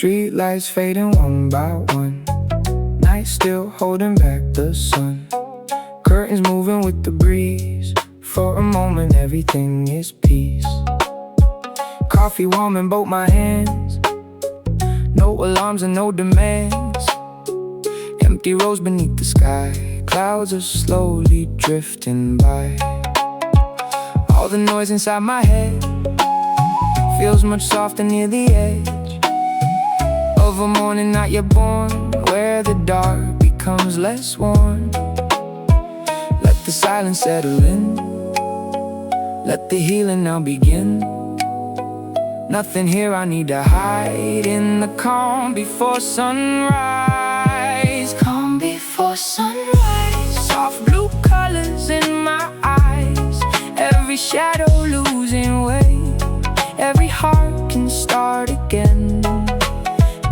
Street lights fading one by one, night still holding back the sun. Curtains moving with the breeze. For a moment everything is peace. Coffee warming both my hands. No alarms and no demands. Empty roads beneath the sky. Clouds are slowly drifting by. All the noise inside my head feels much softer near the edge of a morning not yet born, where the dark becomes less warm. Let the silence settle in. Let the healing now begin. Nothing here I need to hide. In the calm before sunrise. Calm before sunrise. Soft blue colors in my eyes. Every shadow losing weight. Every heart can start again.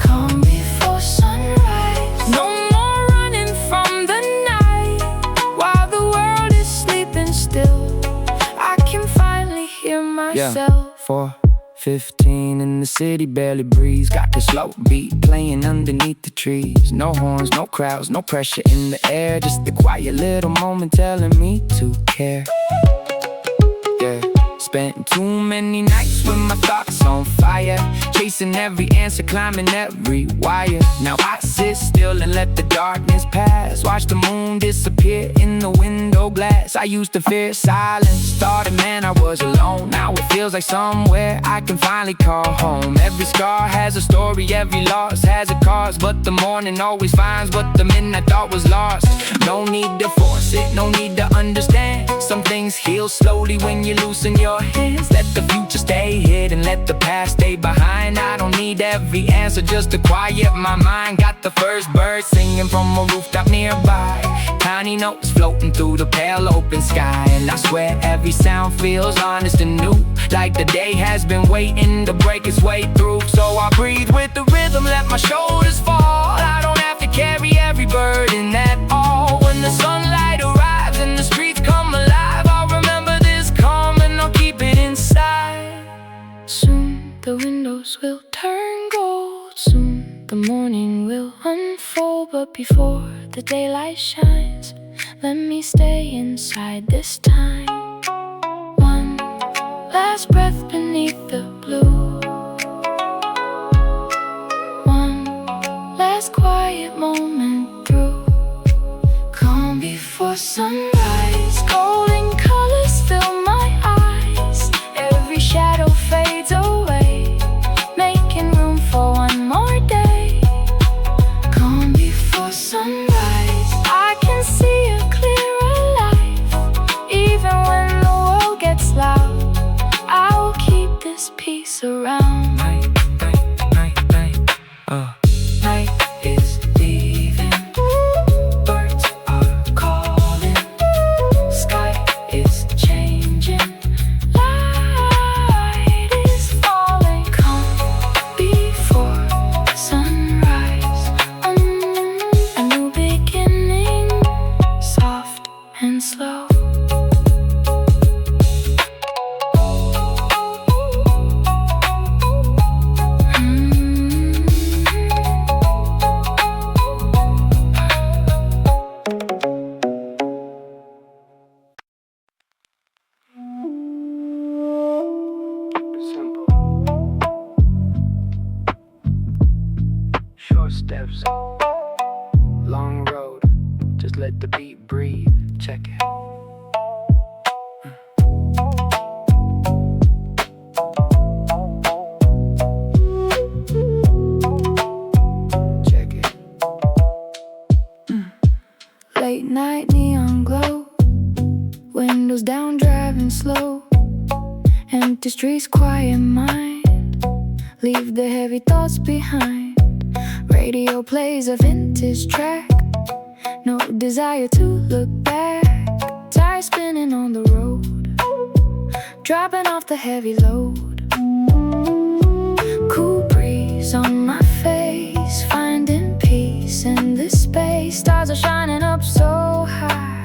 Calm before sunrise. No more running from the night. While the world is sleeping still, I can finally hear myself. 4:15 in the city, barely breeze. Got the slow beat playing underneath the trees. No horns, no crowds, no pressure in the air. Just a quiet little moment telling me to care. Yeah, spent too many nights with my thoughts on fire, chasing every answer, climbing every wire. Now I sit still and let the darkness pass. Watch the moon disappear in the window glass. I used to fear silence, thought, man, I was alone. Now it feels like somewhere I can finally call home. Every scar has a story, every loss has a cause, but the morning always finds what the midnight thought was lost. No need to force it, no need to understand. Some things heal slowly when you loosen your hands. Let the future stay hidden, let the past stay behind. I don't need every answer, just to quiet my mind. Got the first bird singing from a rooftop nearby. Tiny notes floating through the pale open sky. And I swear every sound feels honest and new, like the day has been waiting to break its way through. So I breathe with the rhythm, let my shoulders fall. I don't have to carry every burden at all. When the sunlight arrives and the streets come alive, I'll remember this calm and I'll keep it inside. Soon the windows will turn gold. Soon the morning will unfold. But before the daylight shines, let me stay inside this time. One last breath beneath the blue. One last quiet moment through. Calm before sunrise. Golden colors fill my eyes. Every shadow fades away, making room for one more day. Calm before sunrise. I can see a clearer life. Even when the world gets loud, I will keep this peace around. Night, night, night, night. Night is leaving. Birds are calling. Sky is changing. Light is falling. Calm before sunrise. A new beginning, soft and slow. Simple. Short steps, long road. Just let the beat breathe. Check it. Check it. Late night neon glow. Windows down, driving slow. Empty streets, quiet mind. Leave the heavy thoughts behind. Radio plays a vintage track. No desire to look back. Tires spinning on the road, dropping off the heavy load. Cool breeze on my face, finding peace in this space. Stars are shining up so high.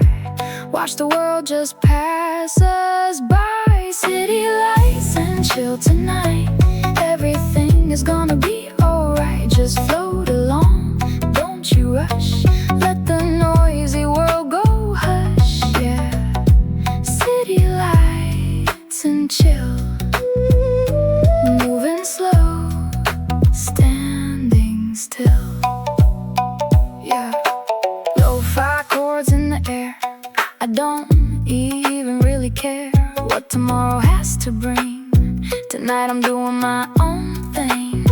Watch the world just pass us by. City lights and chill tonight. Everything is gonna be alright. still. Yeah, lo-fi chords in the air. I don't even really care what tomorrow has to bring. Tonight I'm doing my own thing.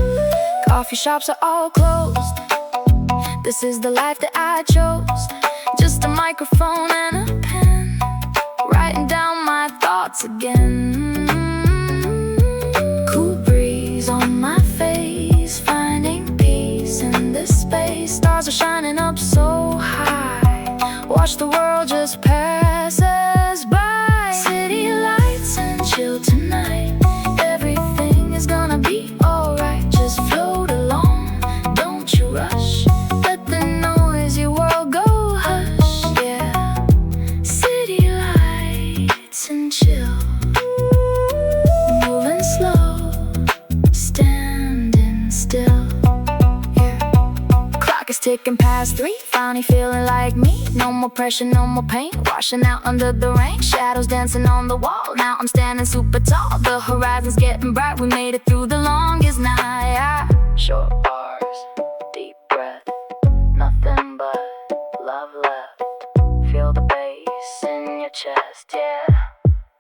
Coffee shops are all closed. This is the life that I chose. Just a microphone and a pen, writing down my thoughts again. Cool breeze on my face, finding peace in this space. Stars are shining up so high, watch the world just pass us by. City lights and chill tonight. Everything is gonna be alright. Just float along, don't you rush. Let the noisy world go hush. Yeah, city lights and chill, moving slow, standing still. Yeah, clock is ticking past 3. Finally feeling like me. No more pressure, no more pain. Washing out under the rain. Shadows dancing on the wall. Now I'm standing super tall. The horizon's getting bright. We made it through the longest night. Short bars, deep breath, nothing but love left. Feel the bass in your chest, yeah.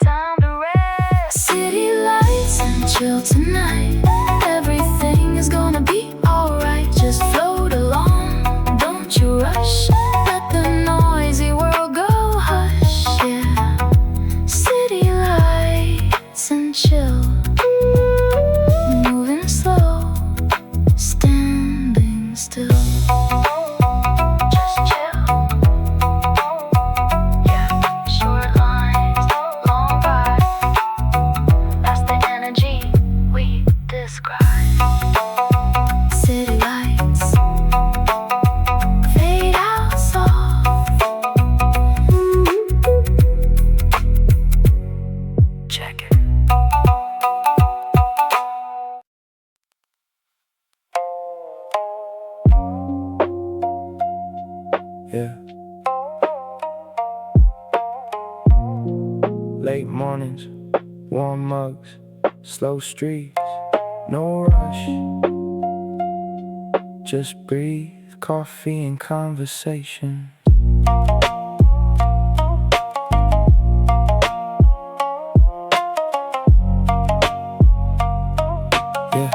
Time to rest. City lights and chill tonight. Everything is gonna be alright. Just float along, don't you rush. Let the noisy world go hush, yeah. City lights and chill, moving slow, standing still. Just chill, yeah. Short lines, long ride. That's the energy we describe. City lights fade out soft. Check it. Yeah. Late mornings, warm mugs, slow streets, no rush. Just breathe, coffee and conversation. Yeah.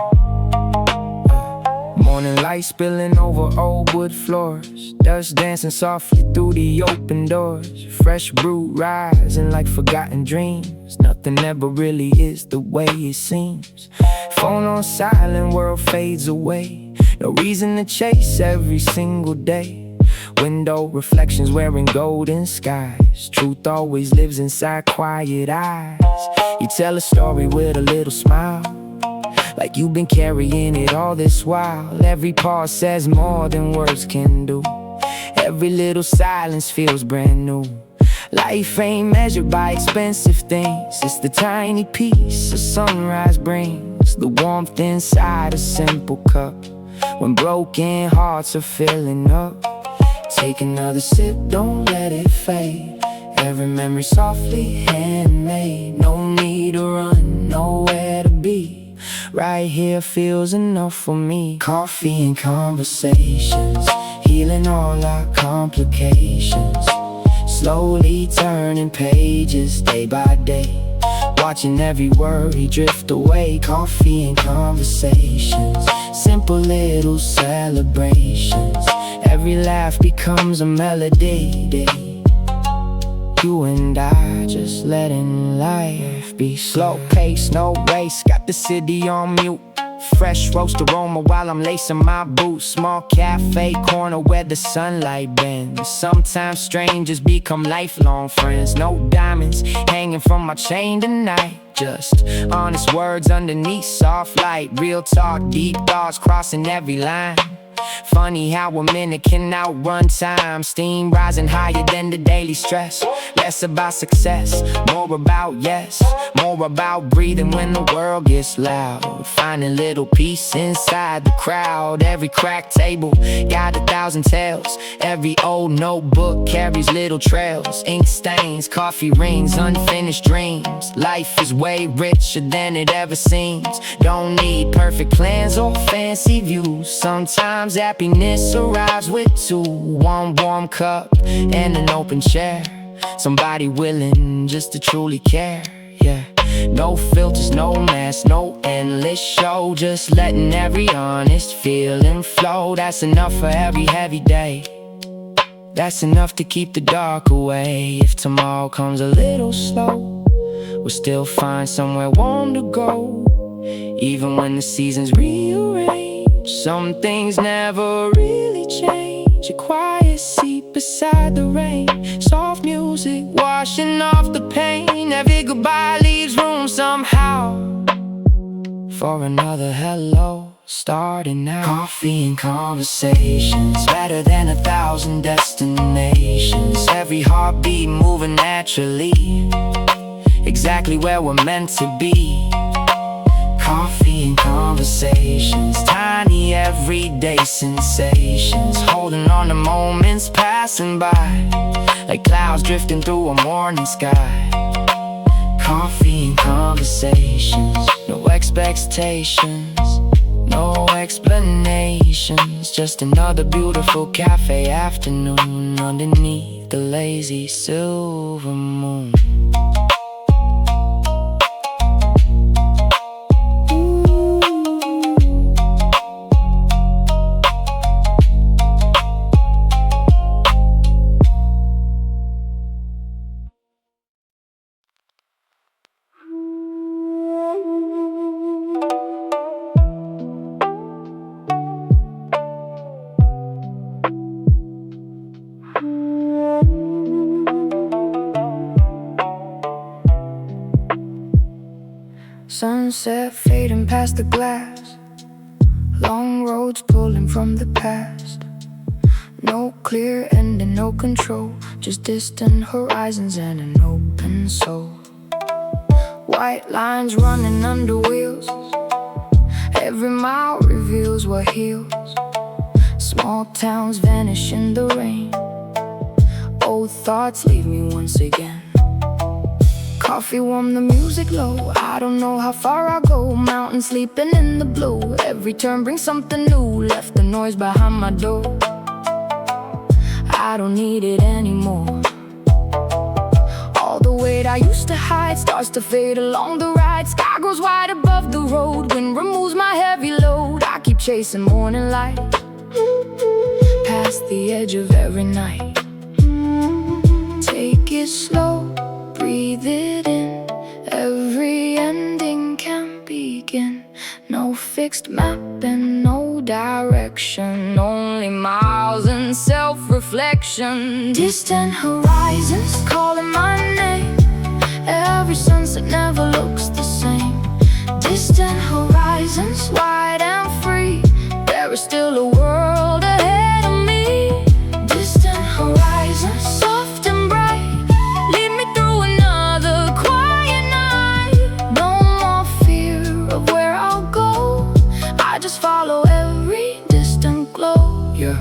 Morning light spilling over old wood floors, dust dancing softly through the open doors. Fresh brewed rising like forgotten dreams. Nothing ever really is the way it seems. Phone on silent, world fades away. No reason to chase every single day. Window reflections wearing golden skies. Truth always lives inside quiet eyes. You tell a story with a little smile, like you've been carrying it all this while. Every pause says more than words can do. Every little silence feels brand new. Life ain't measured by expensive things. It's the tiny piece a sunrise brings. The warmth inside a simple cup when broken hearts are filling up. Take another sip, don't let it fade. Every memory softly handmade. No need to run, nowhere to be. Right here feels enough for me. Coffee and conversations, healing all our complications. Slowly turning pages day by day, watching every worry drift away. Coffee and conversations, simple little celebrations. Every laugh becomes a melody. You and I just letting life be slow pace, no race. Got the city on mute. Fresh roast aroma while I'm lacing my boots. Small cafe corner where the sunlight bends. Sometimes strangers become lifelong friends. No diamonds hanging from my chain tonight. Just honest words underneath soft light. Real talk, deep thoughts crossing every line. funny how a minute can outrun time. Steam rising higher than the daily stress. Less about success, more about yes. More about breathing when the world gets loud. Finding little peace inside the crowd. Every cracked table got 1,000 tales. Every old notebook carries little trails. Ink stains, coffee rings, unfinished dreams. Life is way richer than it ever seems. Don't need perfect plans or fancy views. Sometimes happiness arrives with two. One warm cup and an open chair. Somebody willing just to truly care, yeah. No filters, no mask, no endless show. Just letting every honest feeling flow. That's enough for every heavy day. That's enough to keep the dark away. If tomorrow comes a little slow, we'll still find somewhere warm to go. Even when the seasons rearrange, some things never really change. A quiet seat beside the rain, soft music washing off the pain. Every goodbye leaves room somehow for another hello starting now. Coffee and conversations, better than 1,000 destinations. Every heartbeat moving naturally, exactly where we're meant to be. Coffee and conversations, tiny everyday sensations. Holding on to moments passing by, like clouds drifting through a morning sky. Coffee and conversations, no expectations, no explanations. Just another beautiful cafe afternoon underneath the lazy silver moon. Sunset fading past the glass, long roads pulling from the past. No clear ending, no control, just distant horizons and an open soul. White lines running under wheels, every mile reveals what heals. Small towns vanish in the rain, old thoughts leave me once again. Coffee warm, the music low, I don't know how far I'll go. Mountains sleeping in the blue, every turn brings something new. Left the noise behind my door, I don't need it anymore. All the weight I used to hide starts to fade along the ride. Sky grows wide above the road, wind removes my heavy load. I keep chasing morning light, past the edge of every night. Take it slow, breathe it in, every ending can begin. No fixed map and no direction, only miles and self-reflection. Distant horizons calling my name, every sunset never looks the same. Distant horizons, wide and free, there is still a world ahead of me. Distant horizons, soft and bright, lead me through another quiet night. No more fear of where I'll go, I just follow every distant glow. Yeah,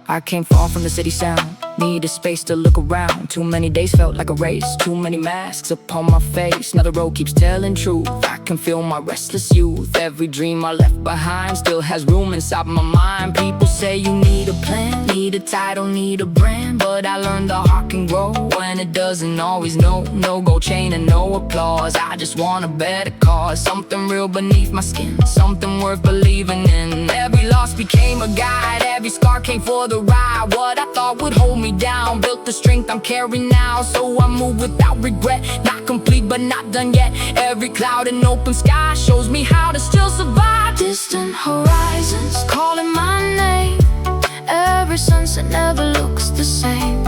I came far from the city sound, needed space to look around. Too many days felt like a race, too many masks upon my face. Now the road keeps telling truth, I can feel my restless youth. Every dream I left behind still has room inside my mind. People say you need a plan, need a title, need a brand, but I learned the heart can grow when it doesn't always know. No gold chain and no applause, I just want a better cause. Something real beneath my skin, something worth believing in. Every loss became a guide, every scar came for the ride. What I thought would hold me down built the strength I'm carrying now. So I move without regret, not complete but not done yet. Every cloud and open sky shows me how to still survive. Distant horizons calling my name, every sunset never looks the same.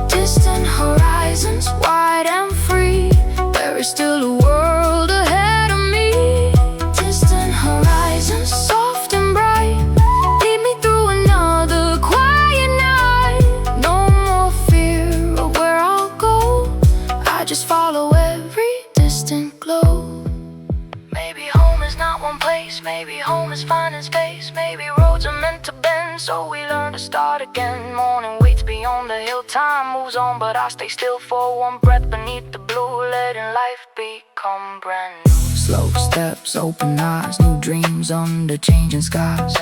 Distant horizons, wide and free, there is still a world ahead of me. Distant horizons, soft and bright, lead me through another meant to bend, so we learn to start again. Morning waits beyond the hill, time moves on, but I stay still for one breath beneath the blue, letting life become brand new. Slow steps, open eyes, new dreams under changing skies.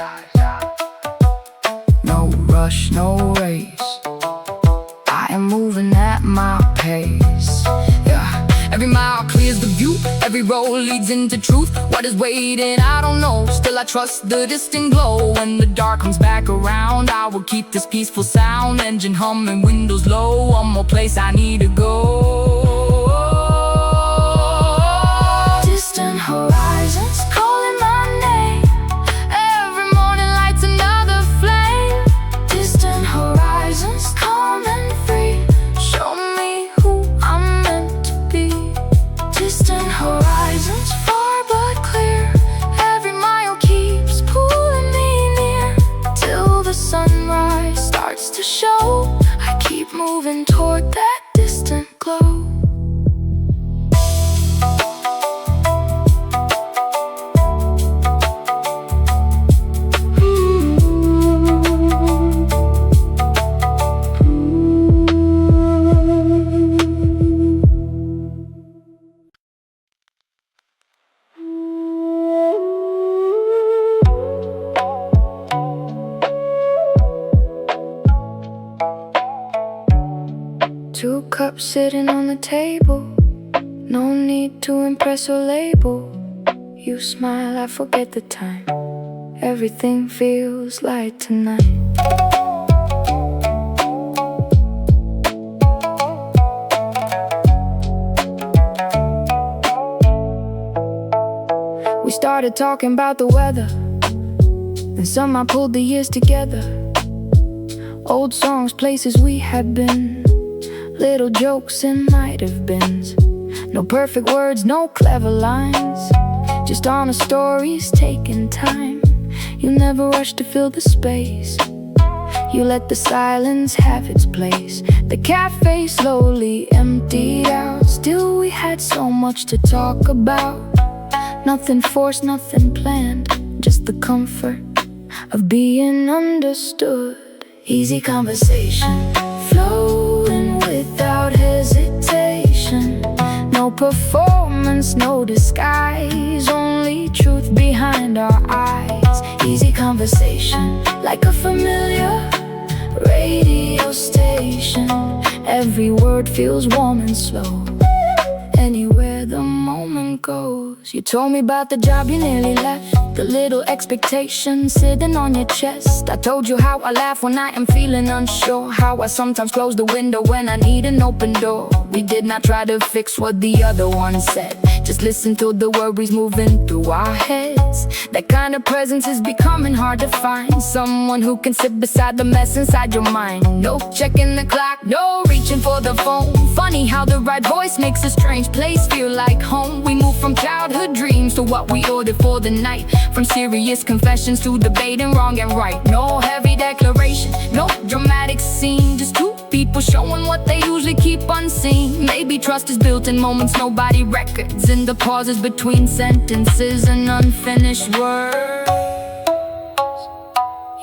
No rush, no race, I am moving at my pace. Yeah, every mile clears the view, every road leads into truth. What is waiting, I don't know, still I trust the distant glow. When the dark comes back around, I will keep this peaceful sound. Engine humming, windows low, one more place I need to go. Distant horizons calling my name, every morning lights another flame. Distant horizons calm and free, show me who I'm meant to be. Distant horizons far but clear, every mile keeps pulling me near. Till the sunrise starts to show, I keep moving toward that distant glow. Two cups sitting on the table, no need to impress or label. You smile, I forget the time, everything feels light tonight. We started talking about the weather, then somehow pulled the years together. Old songs, places we had been, little jokes and might have beens. No perfect words, no clever lines, just honest stories taking time. You never rush to fill the space, you let the silence have its place. The cafe slowly emptied out, still we had so much to talk about. Nothing forced, nothing planned, just the comfort of being understood. Easy conversation, flowing without hesitation. No performance, no disguise, only truth behind our eyes. Easy conversation, like a familiar radio station. Every word feels warm and slow, anywhere the moment goes. You told me about the job you nearly left, the little expectation sitting on your chest. I told you how I laugh when I am feeling unsure, how I sometimes close the window when I need an open door. We did not try to fix what the other one said, just listen to the worries moving through our heads. That kind of presence is becoming hard to find, someone who can sit beside the mess inside your mind. No checking the clock, no reaching for the phone. Funny how the right voice makes a strange place feel like home. We move from childhood dreams to what we ordered for the night, from serious confessions to debating wrong and right. No heavy declaration, no dramatic scene, just two people showing what they usually keep unseen. Maybe trust is built in moments nobody records, in the pauses between sentences and unfinished words.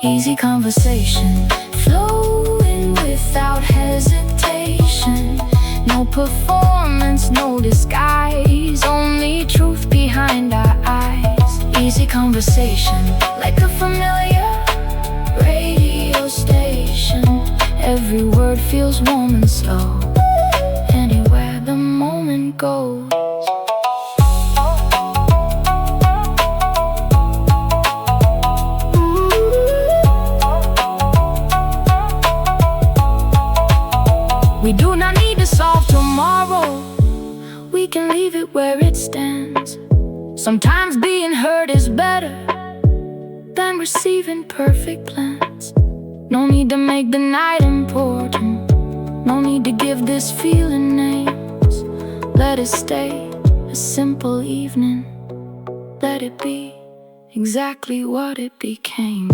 Easy conversation, flowing without hesitation. No performance, no disguise, only truth behind our eyes. Easy conversation, like a familiar radio station. Every word feels warm and slow, anywhere the moment goes. We do not need to solve tomorrow, we can leave it where it stands. Sometimes being heard is better than receiving perfect plans. No need to make the night important, no need to give this feeling names. Let it stay a simple evening, let it be exactly what it became.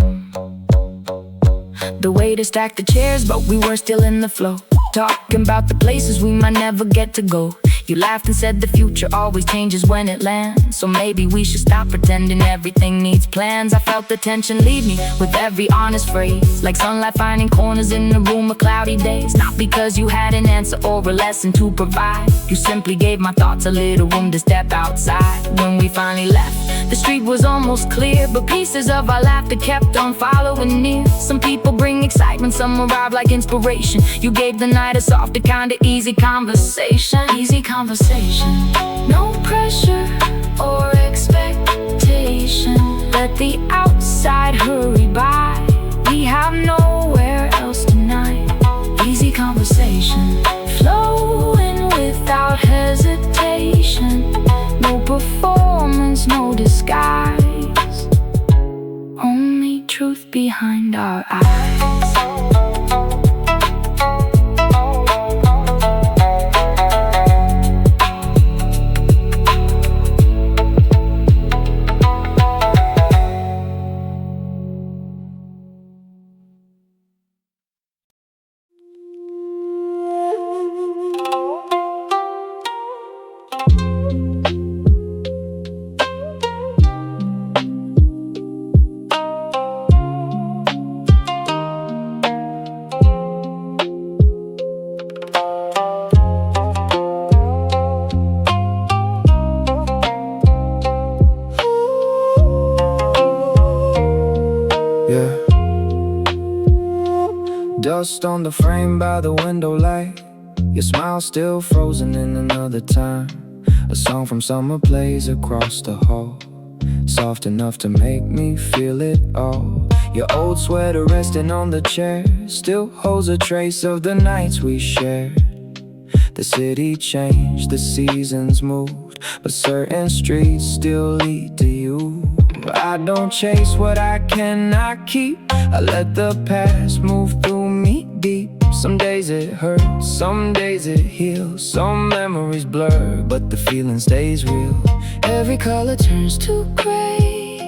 The way to stack the chairs, but we were still in the flow, talking about the places we might never get to go. You laughed and said the future always changes when it lands. So maybe we should stop pretending everything needs plans. I felt the tension leave me with every honest phrase, like sunlight finding corners in the room of cloudy days. Not because you had an answer or a lesson to provide, you simply gave my thoughts a little room to step outside. When we finally left, the street was almost clear, but pieces of our laughter kept on following near. Some people bring excitement, some arrive like inspiration. You gave the night a softer kind of easy conversation. Easy conversation, no pressure or expectation. Let the outside hurry by, we have nowhere else tonight. Easy conversation, flowing without hesitation. No performance, no disguise, only truth behind our eyes. Dust on the frame by the window light, your smile still frozen in another time. A song from summer plays across the hall, soft enough to make me feel it all. Your old sweater resting on the chair still holds a trace of the nights we shared. The city changed, the seasons moved, but certain streets still lead to you. I don't chase what I cannot keep, I let the past move through me deep. Some days it hurts, some days it heals, some memories blur, but the feeling stays real. Every color turns to gray,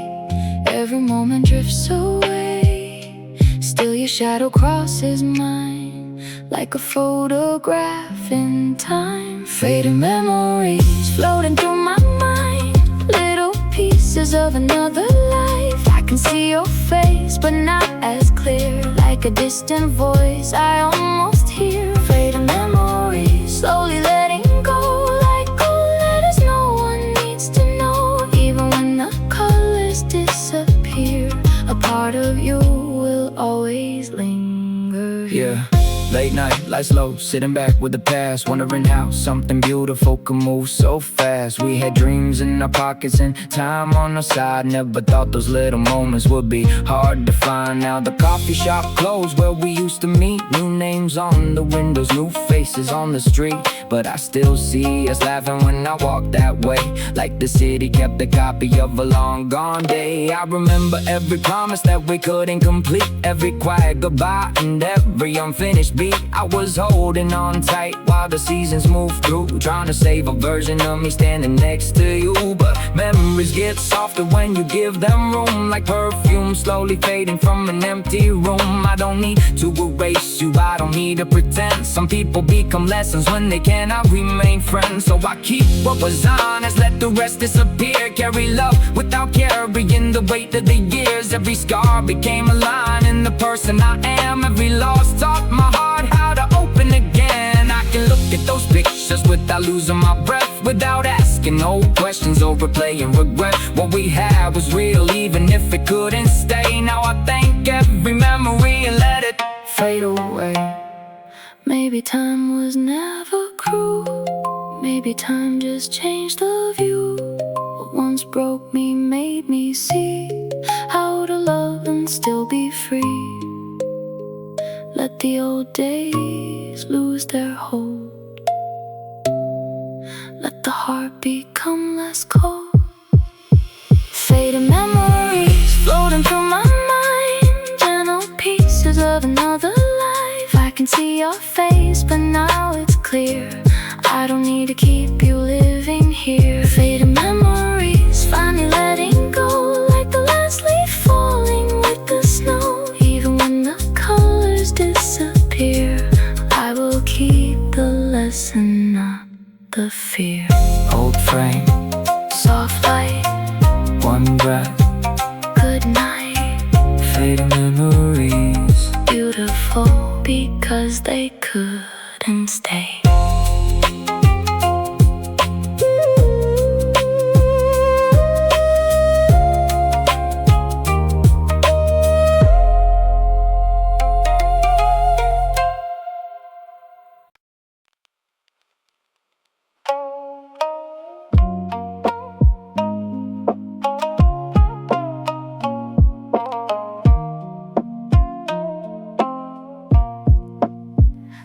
every moment drifts away. Still your shadow crosses mine, like a photograph in time. Fading memories floating through my mind, little pieces of another life. I can see your face, but not as clear, like a distant voice I almost hear. Fading memories, slowly letting go, like cold letters no one needs to know. Even when the colors disappear, a part of you will always linger here. Late night, lights low, sitting back with the past, wondering how something beautiful can move so fast. We had dreams in our pockets and time on our side. Never thought those little moments would be hard to find. Now the coffee shop closed where we used to meet. New names on the windows, new faces on the street, but I still see us laughing when I walk that way, like the city kept a copy of a long gone day. I remember every promise that we couldn't complete, every quiet goodbye and every unfinished beat. I was holding on tight while the seasons moved through, trying to save a version of me standing next to you. But memories get softer when you give them room, like perfume slowly fading from an empty room. I don't need to erase you, I don't need to pretend. Some people become lessons when they cannot remain friends. So I keep what was honest, let the rest disappear. Carry love without carrying the weight of the years. Every scar became a line in the person I am. Every loss taught my heart how to open again. I can look at those pictures without losing my breath, without asking no questions or replaying regret. What we had was real even if it couldn't stay. Now I thank every memory and let it fade away. Maybe time was never cruel, maybe time just changed the view. What once broke me made me see how to love and still be free. Let the old days lose their hold, let the heart become less cold. Fading memories floating through my mind, gentle pieces of another life. I can see your face, but now it's clear I don't need to keep you living here. Fading memories finally letting go, like the last leaf falling with the snow. Even when the colors disappear, I will keep the lesson, not the the fear. Old frame, Soft light, one breath, good night. fading memories. Beautiful because they couldn't stay.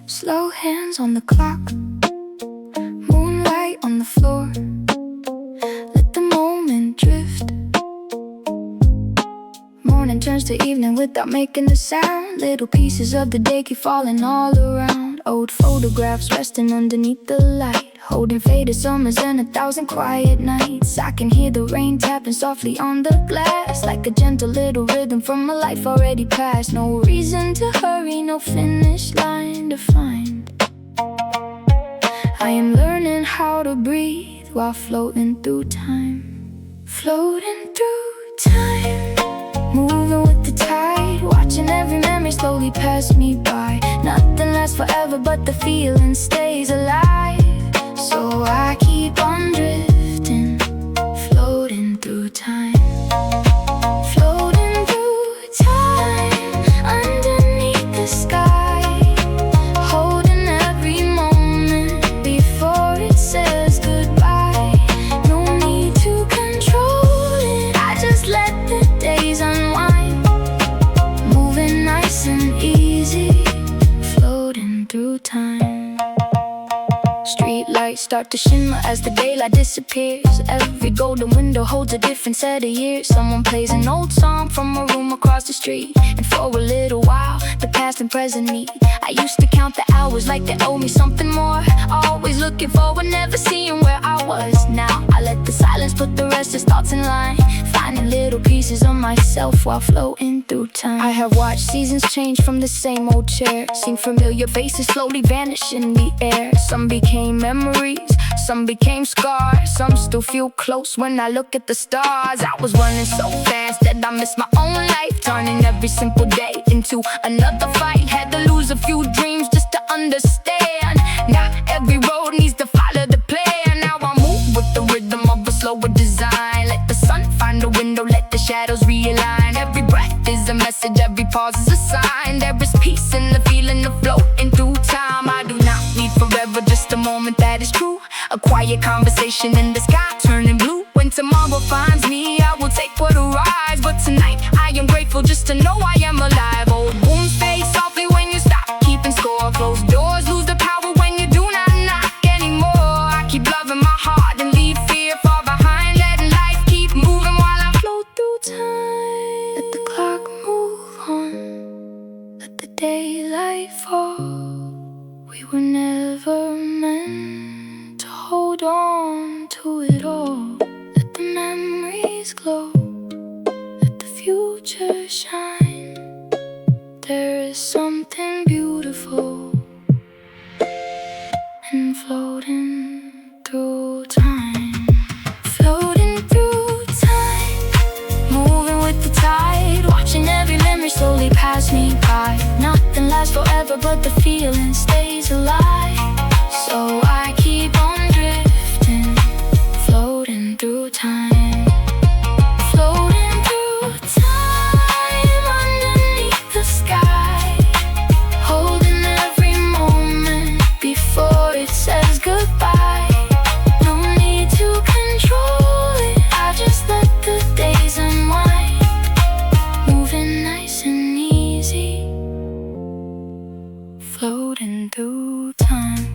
Slow hands on the clock, moonlight on the floor. Let the moment drift. Morning turns to evening without making a sound. Little pieces of the day keep falling all around. Old photographs resting underneath the light, holding faded summers and 1,000 quiet nights. I can hear the rain tapping softly on the glass, like a gentle little rhythm from a life already past. No reason to hurry, no finish line to find. I am learning how to breathe while floating through time. Floating through time, moving with the tide, watching every memory slowly pass me by. Nothing lasts forever but the feeling stays alive. So I keep on drifting, floating through time. Floating through time, underneath the sky, holding every moment before it says goodbye. No need to control it, I just let the days unwind. Moving nice and easy, floating through time. Street lights start to shimmer as the daylight disappears. Every golden window holds a different set of years. Someone plays an old song from a room across the street, and for a little while, the past and present meet. I used to count the hours like they owe me something more, always looking forward, never seeing where I was. Now I let the silence put the rest of thoughts in line, finding little pieces of myself while floating through time. I have watched seasons change from the same old chair, seen familiar faces slowly vanish in the air. Some became memories, some became scars, some still feel close when I look at the stars. I was running so fast that I missed my own life, turning every simple day into another fight. Had to lose a few dreams just to understand. Now every road needs to follow the plan. Now I move with the rhythm of a slower design. Let the sun find a window, let the shadows realign. Every breath is a message, every pause is a sign. There is peace in the feeling of floating through time. I do not need forever, just a moment that is true. A quiet conversation in the sky turning blue. When tomorrow finds me, I will take what arrives. But tonight, I am grateful just to know I am alive. Old wounds fade softly when you stop keeping score. Closed doors lose the power when you do not knock anymore. I keep loving my heart and leave fear far behind. Letting life keep moving while I float through time. Let the clock move on, let the daylight fall. We were never meant to hold on to it all. Let the memories glow, let the future shine. There is something beautiful in floating through time. Floating through time, moving with the tide, watching every memory slowly pass me by. Nothing lasts forever but the feeling stays alive. So I keep on drifting, floating through time. Floating through time, underneath the sky, holding every moment before it says goodbye. No need to control it, I just let the days unwind. Moving nice and easy, floating through time.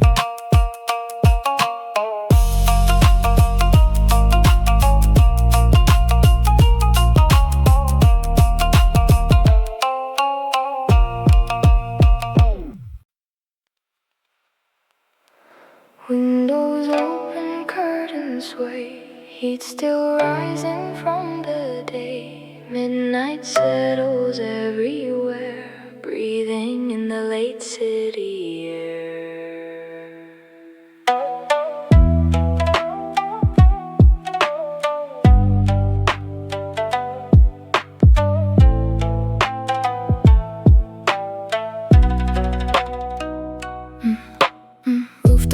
Windows open, curtains sway, heat still rising from the day. Midnight settles everywhere, breathing in the late city air.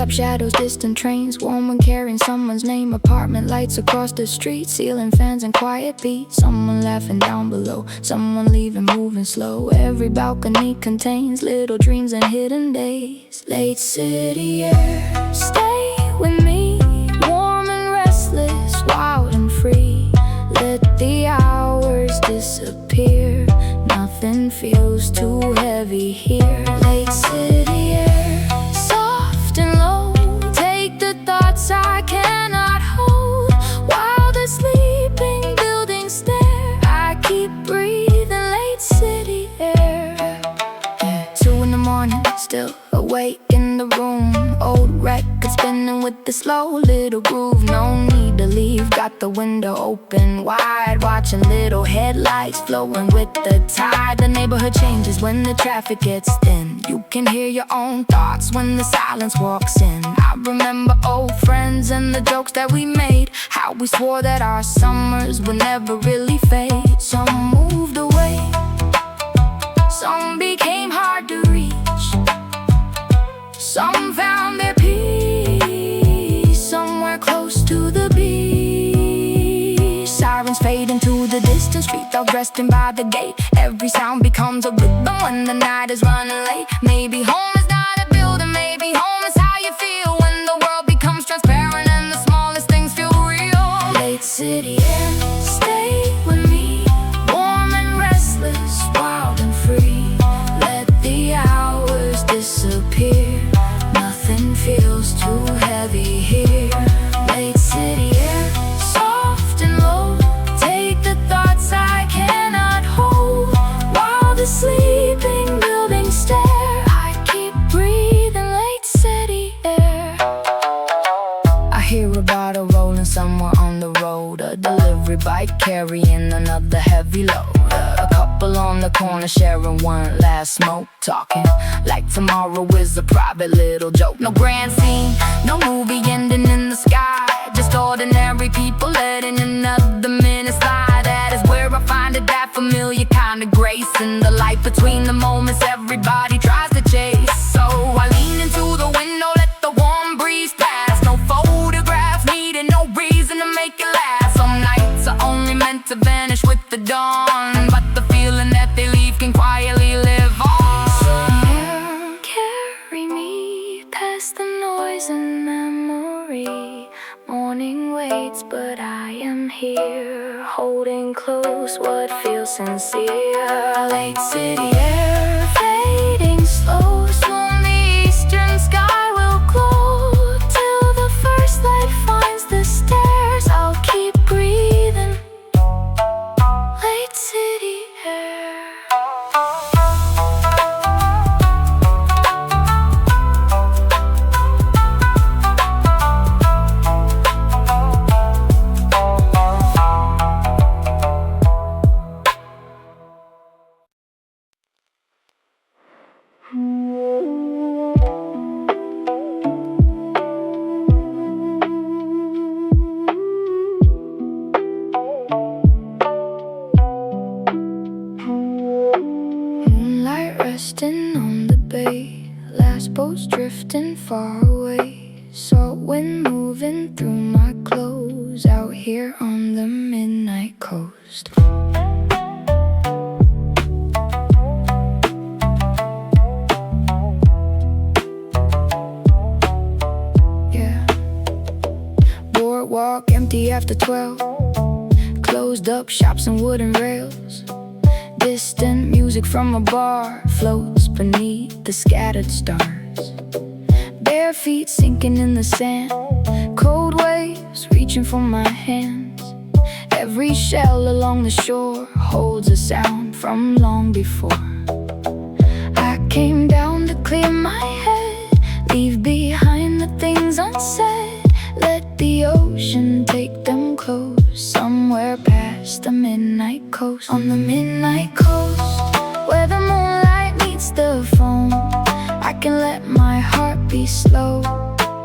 Treetop shadows, distant trains, woman carrying someone's name. Apartment lights across the street, ceiling fans and quiet beats. Someone laughing down below, someone leaving, moving slow. Every balcony contains little dreams and hidden days. Late city air, stay with me. Warm and restless, wild and free. Let the hours disappear. Nothing feels too heavy here. Late city air, soft and low. Take the thoughts I cannot hold, while the sleeping buildings stare. I keep breathing late city air. 2 in the morning, still awake in the room. Old record spinning with the slow little groove. No need to leave, got the window open wide, watching little headlights flowing with the tide. The neighborhood changes when the traffic gets thin. You can hear your own thoughts when the silence walks in. I remember old friends and the jokes that we made, how we swore that our summers would never really fade. Some moved away, some became hard to reach. Some found their peace somewhere close to the beach. Sirens fade into the distance, street dogs resting by the gate. Every sound becomes a rhythm when the night is running late. Maybe home is not a building, maybe home is how you feel when the world becomes transparent and the smallest things feel real. Late city air, stay with me. Warm and restless, wild and free. Let the hours disappear. Nothing feels too heavy here. Late city air, soft and low. Take the thoughts I cannot hold, while the sleeping buildings stare. I keep breathing late city air. I hear about a rolling somewhere on the road, a delivery bike carrying another heavy load. A couple on the corner sharing one last smoke, talking like tomorrow is a private little joke. No grand scene, no movie ending in the sky, just ordinary people letting another minute slide. That is where I find it, that familiar kind of grace in the light between the moments everybody tries to chase. So I lean into the window, let the warm breeze pass. No photographs needed, no reason to make it last. Some nights are only meant to vanish with the dawn, but the feeling that they leave can quietly live on. Carry me past the noise and memory. Morning waits, but I am here, holding close what feels sincere. Late city air, fading slow. Soon the eastern sky will glow, till the first light finds the stairs. I'll keep breathing late city air. Moonlight resting on the bay, last boats drifting far away. Salt wind moving through my clothes, out here on the midnight coast. Yeah. Boardwalk empty after 12, closed up shops and wooden rails. Distant music from a bar floats beneath the scattered stars. Bare feet sinking in the sand, cold waves reaching for my hands. Every shell along the shore holds a sound from long before. I came down to clear my head, leave behind the things unsaid. Let the ocean take them close, somewhere past the midnight coast. On the midnight coast, where the moonlight meets the foam, I can let my heart be slow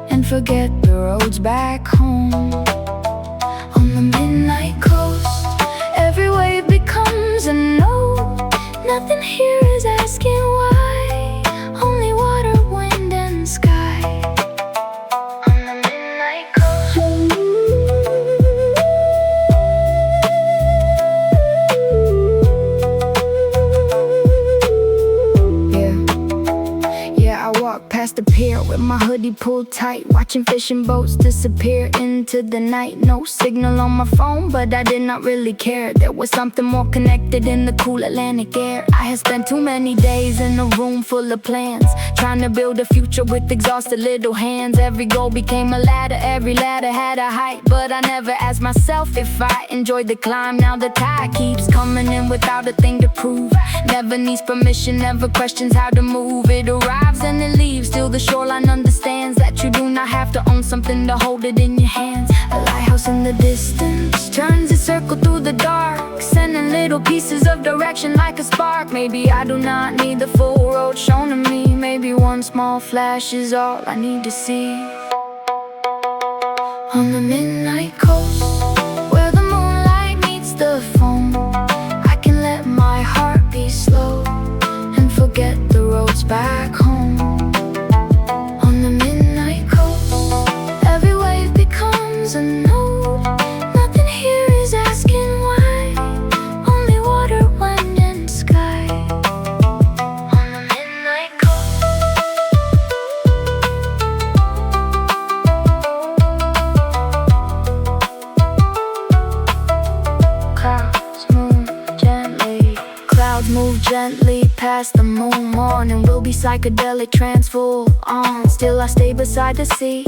and forget the roads back home. On the midnight coast, every wave becomes a note. Nothing here is asking why, only water, wind and sky. past the pier with my hoodie pulled tight, watching fishing boats disappear into the night. No signal on my phone, but I did not really care. There was something more connected in the cool Atlantic air. I had spent too many days in a room full of plans, trying to build a future with exhausted little hands. Every goal became a ladder, every ladder had a height, but I never asked myself if I enjoyed the climb. Now the tide keeps coming in without a thing to prove. Never needs permission, never questions how to move. It arrives and it leaves, till the shoreline understands that you do not have to own something to hold it in your hands. A lighthouse in the distance turns its circle through the dark, sending little pieces of direction like a spark. Maybe I do not need the full road shown to me. Maybe one small flash is all I need to see. On the midnight coast, where the moonlight meets the foam, I can let my heart be slow and forget the roads back home. On the midnight coast, every wave becomes a note. Nothing here is asking why, only water, wind, and sky. On the midnight coast. Clouds move gently past the moon. Morning will be psychedelic, trance full on. Still I stay beside the sea,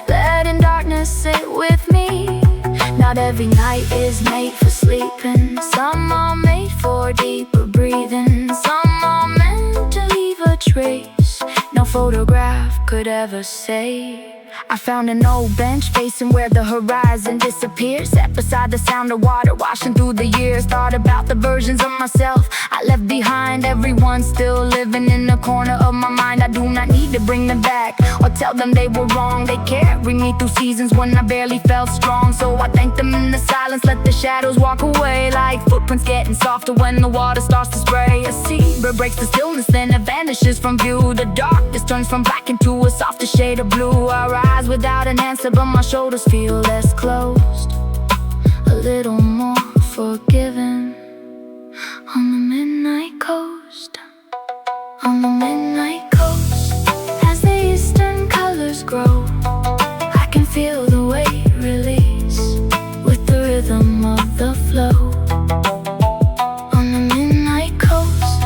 letting darkness sit with me. Not every night is made for sleeping. Some are made for deeper breathing. Some are meant to leave a trace no photograph could ever save. I found an old bench facing where the horizon disappears, set beside the sound of water washing through the years. Thought about the versions of myself I left behind. Everyone still living in the corner of my mind. I do not need to bring them back or tell them they were wrong. They carried me through seasons when I barely felt strong, so I thank them in the silence. Let the shadows walk away, like footprints getting softer when the water starts to spray. A zebra breaks the stillness, then it vanishes from view. The darkness turns from black into a softer shade of blue. Our eyes without an answer, but my shoulders feel less closed, a little more forgiven. On the midnight coast, on the midnight coast, as the eastern colors grow, I can feel the weight release with the rhythm of the flow. On the midnight coast,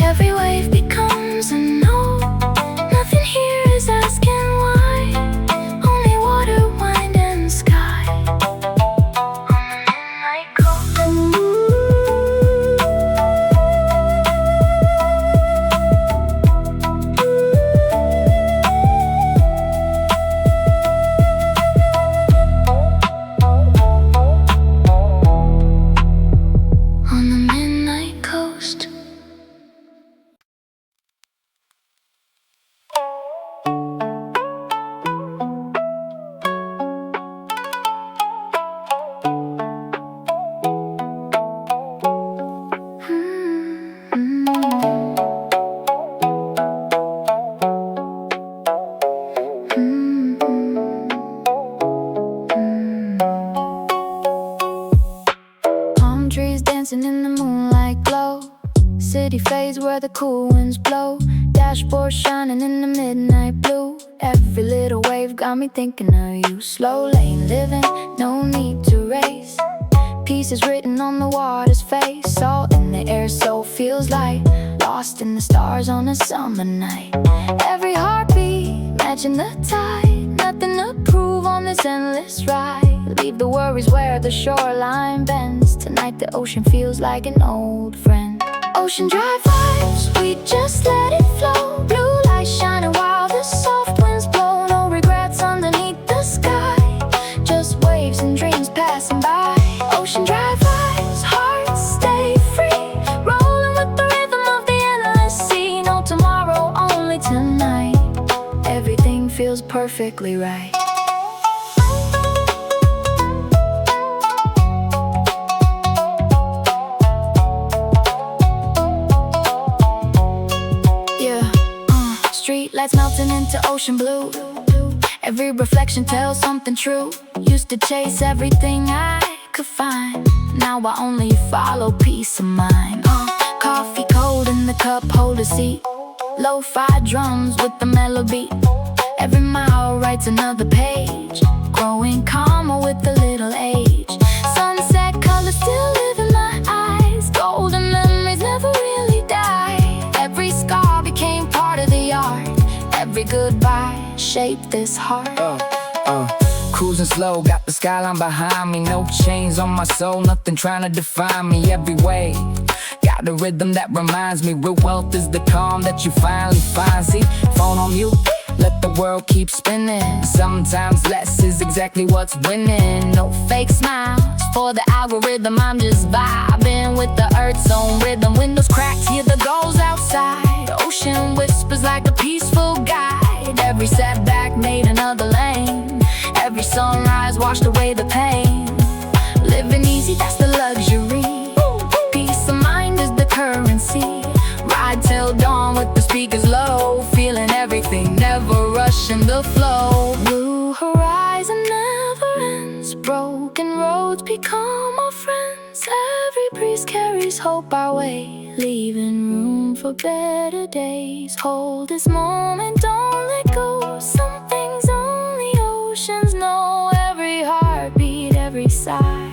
every wave becomes a note. Nothing here is asking why, only water, wind, and sky. On the midnight coast. On the midnight coast. Palm trees dancing in the moonlight glow. City fades where the cool winds blow. Dashboard shining in the midnight blue. Every little wave got me thinking of you. Slow lane living, no need to race. Peace is written on the water's face. Salt in the air, soul feels light. Lost in the stars on a summer night. Every heartbeat matching the tide. Nothing to prove on this endless ride. Leave the worries where the shoreline bends. Tonight the ocean feels like an old friend. Ocean drive vibes, we just let it flow. Blue lights shining while the soft winds blow. No regrets underneath the sky, just waves and dreams passing by. Ocean drive vibes, hearts stay free, rolling with the rhythm of the endless sea. No tomorrow, only tonight. Everything feels perfectly right. Street lights melting into ocean blue. Every reflection tells something true. Used to chase everything I could find. Now I only follow peace of mind. Coffee cold in the cup, hold a seat. Lo-fi drums with the melody. Every mile writes another page. Growing calmer with a little age. Sunset colors still live in my eyes. Golden memories never really die. Every scar became part of the art. Every goodbye shaped this heart. Cruising slow, got the skyline behind me. No chains on my soul, nothing trying to define me. Every way, got a rhythm that reminds me. Real wealth is the calm that you finally find. See, phone on mute, let the world keep spinning. Sometimes less is exactly what's winning. No fake smiles for the algorithm. I'm just vibing with the earth's own rhythm. Windows cracked, hear the gulls outside. Ocean whispers like a peaceful guide. Every setback made another lane. Every sunrise washed away the pain. Living easy, that's the luxury. Peace of mind is the currency. Ride till dawn with the speakers low. Feeling everything, never rushing the flow. Blue horizon never ends. Broken roads become our friends. Every breeze carries hope our way, leaving room for better days. Hold this moment, don't let go. Some things only oceans know. Every heartbeat, every sigh,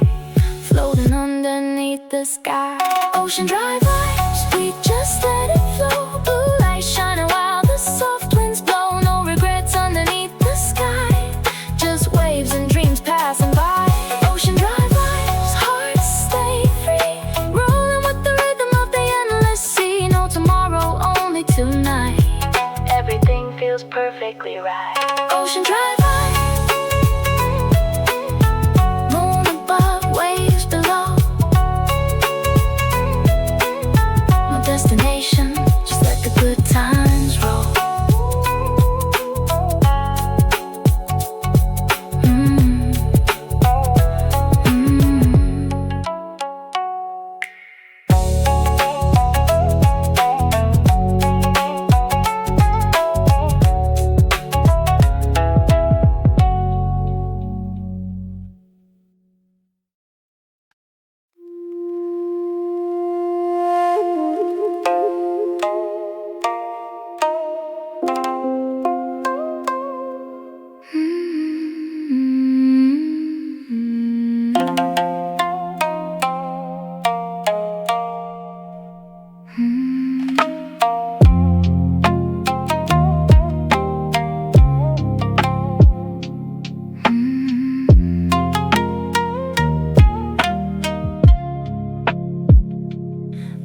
floating underneath the sky. Ocean drive lines, we just let it flow. Blue light shining while the soft winds blow. No regrets underneath the sky, just waves and dreams passing by. Ocean drive lines, hearts stay free, rolling with the rhythm of the endless sea. No tomorrow, only tonight. Everything feels perfectly right. Ocean drive lines, moon above, waves below. No destination, just let the good times roll.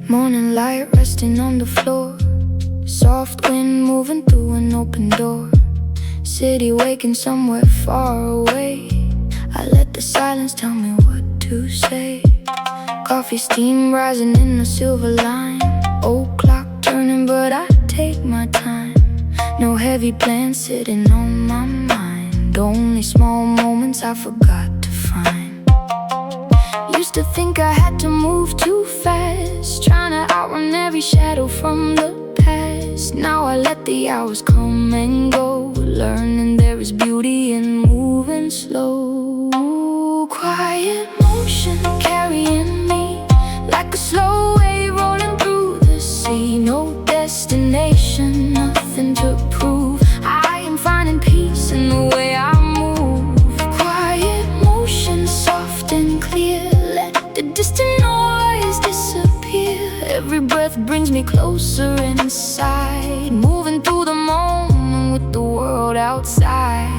Morning light resting on the floor. Soft wind moving through an open door. City waking somewhere far away. I let the silence tell me what to say. Coffee steam rising in a silver line. Old clock turning but I take my time. No heavy plans sitting on my mind. Only small moments I forgot to find. Used to think I had to move too fast, trying to outrun every shadow from the past. Now I let the hours come and go, learning there is beauty in moving slow. Quiet motion carrying me like a slow wave rolling through the sea. No destination, nothing to prove. I am finding peace in the way I move. Quiet motion, soft and clear. Let the distant noise disappear. Every breath brings me closer inside, moving through the moment with the world outside.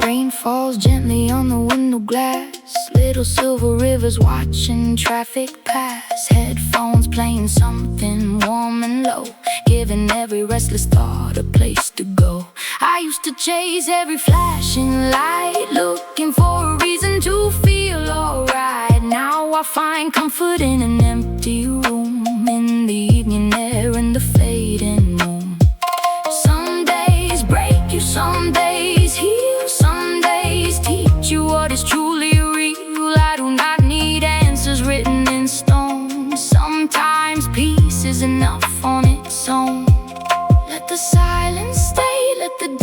Rain falls gently on the window glass. Little silver rivers watching traffic pass. Headphones playing something warm and low, giving every restless thought a place to go. I used to chase every flashing light, looking for a reason to feel alright. Now I find comfort in an empty room, in the evening air and the fading moon. Some days break you, some days heal, some days teach you what is truly real. I do not need answers written in stone. Sometimes peace is enough on its own. Let the silence stay, let the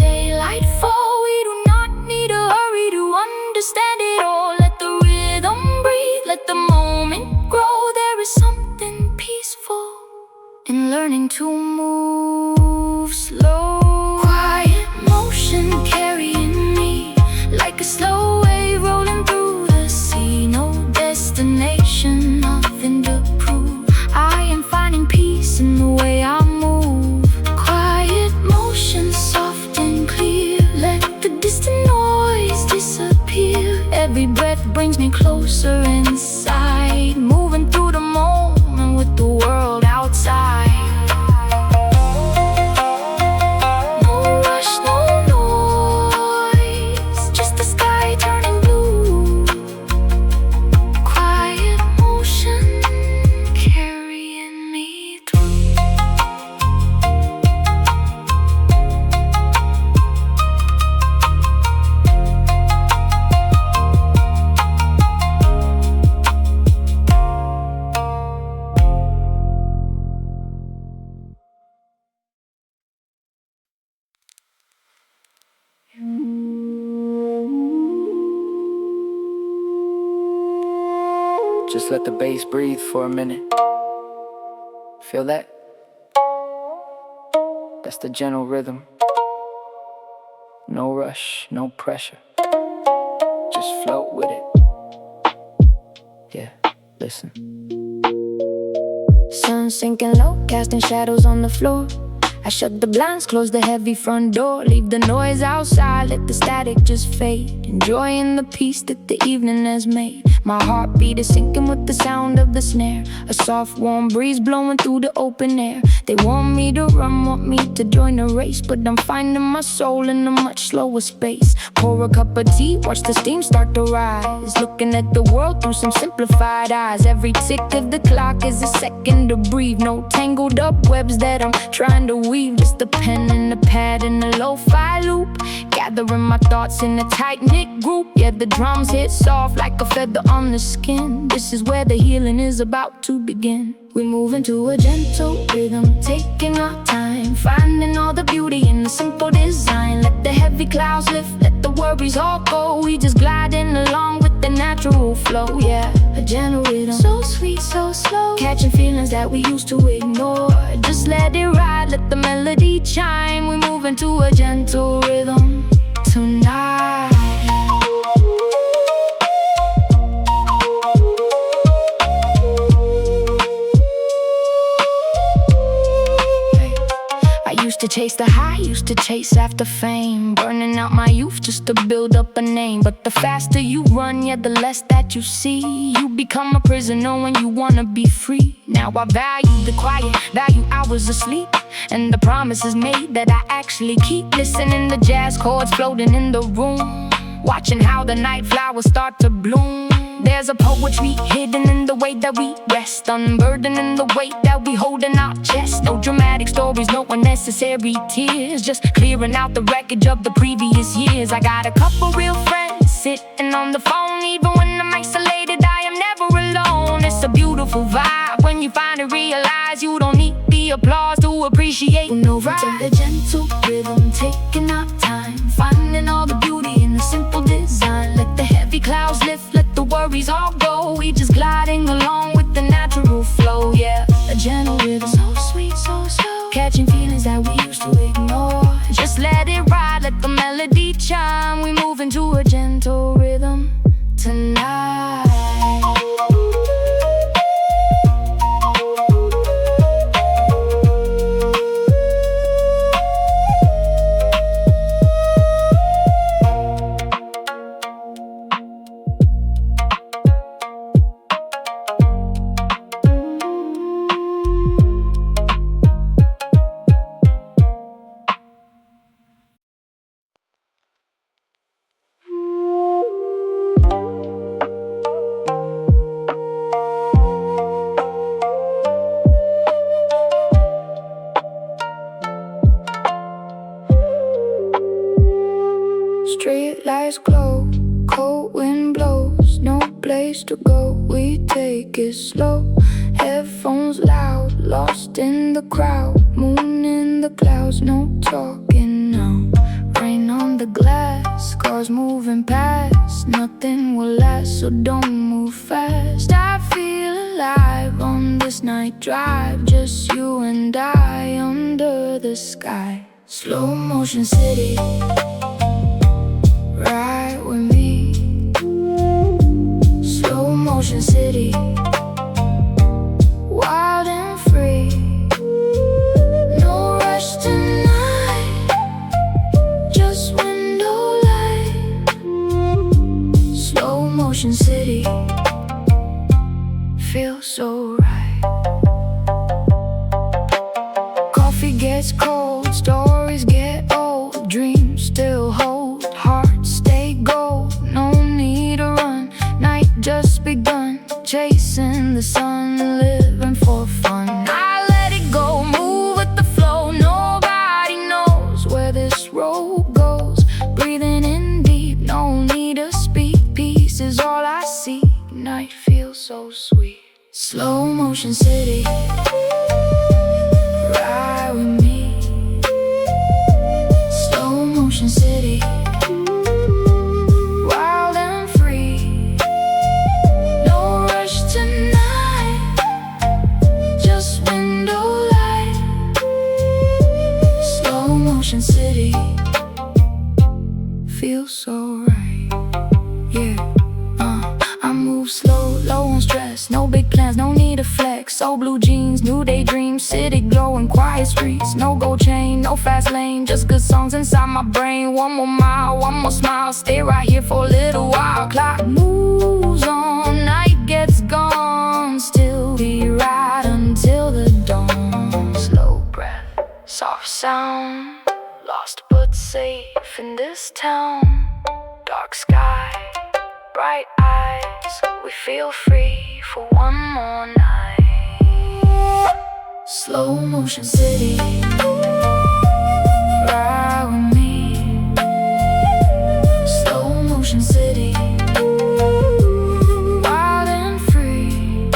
closer inside, moving through the moment with the world outside. No rush, no noise, just the sky turning blue. Quiet motion carrying me through. Just let the bass breathe for a minute. Feel that? That's the gentle rhythm. No rush, no pressure. Just float with it. Yeah, listen. Sun sinking low, casting shadows on the floor. I shut the blinds, close the heavy front door. Leave the noise outside, let the static just fade. Enjoying the peace that the evening has made. My heartbeat is sinking with the sound of the snare. A soft warm breeze blowing through the open air. They want me to run, want me to join the race, but I'm finding my soul in a much slower space. Pour a cup of tea, watch the steam start to rise. Looking at the world through some simplified eyes. Every tick of the clock is a second to breathe. No tangled up webs that I'm trying to weave. Just the pen and the pad and the lo-fi loop. Gathering my thoughts in a tight-knit group. Yeah, the drums hit soft like a feather on the skin. This is where the healing is about to begin. We move into a gentle rhythm, taking our time, finding all the beauty in the simple design. Let the heavy clouds lift, let the worries all go. We just gliding along with the natural flow. Yeah, a gentle rhythm, so sweet, so slow, catching feelings that we used to ignore. Just let it ride, let the melody chime. We move into a gentle rhythm tonight. Used to chase the high, used to chase after fame, burning out my youth just to build up a name. But the faster you run, yeah, the less that you see. You become a prisoner when you wanna be free. Now I value the quiet, value hours of sleep, and the promises made that I actually keep. Listening to jazz chords floating in the room, watching how the night flowers start to bloom. There's a poetry hidden in the way that we rest, unburdening the weight that we hold in our chest. No dramatic stories, no unnecessary tears, just clearing out the wreckage of the previous years. I got a couple real friends sitting on the phone. Even when I'm isolated, I am never alone. It's a beautiful vibe when you finally realize you don't need the applause to appreciate no right. To the gentle rhythm, taking our time, finding all the beauty in the simple design. Let the heavy clouds lift, let the worries all go. We just gliding along with the natural flow. Yeah, a gentle rhythm, so sweet, so slow, catching feelings that we used to ignore. Just let it ride, let the melody chime. We move into a gentle rhythm tonight. Street lights glow, cold wind blows, no place to go, we take it slow. Headphones loud, lost in the crowd, moon in the clouds, no talking now. Rain on the glass, cars moving past, nothing will last, so don't move fast. I feel alive on this night drive, just you and I under the sky. Slow motion city, ride with me. Slow motion city, wild and free. No rush tonight, just window light. Slow motion city. road goes. Breathing in deep, no need to speak. Peace is all I see. Night feels so sweet. Slow motion city, ride with me. Slow motion city, wild and free. No rush tonight, just window light. Slow motion city, feels so right. Yeah, I move slow, low on stress. No big plans, no need to flex. Old blue jeans, new daydreams. City glowing, quiet streets. No gold chain, no fast lane. Just good songs inside my brain. One more mile, one more smile. Stay right here for a little while. Clock moves on, night gets gone. Still be right until the dawn. Slow breath, soft sound. Lost but safe in this town. Dark sky, bright eyes. We feel free for one more night. Slow motion city, ride with me. Slow motion city, wild and free.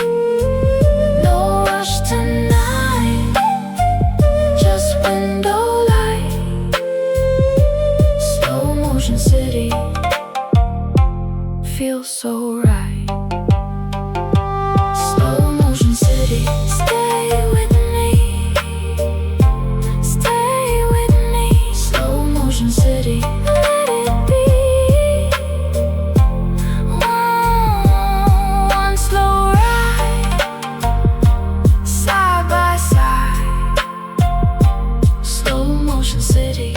No rush tonight, just window light. Slow motion city, feels so right. Slow motion city, stay with me. Stay with me. Slow motion city, let it be. One slow ride, side by side. Slow motion city,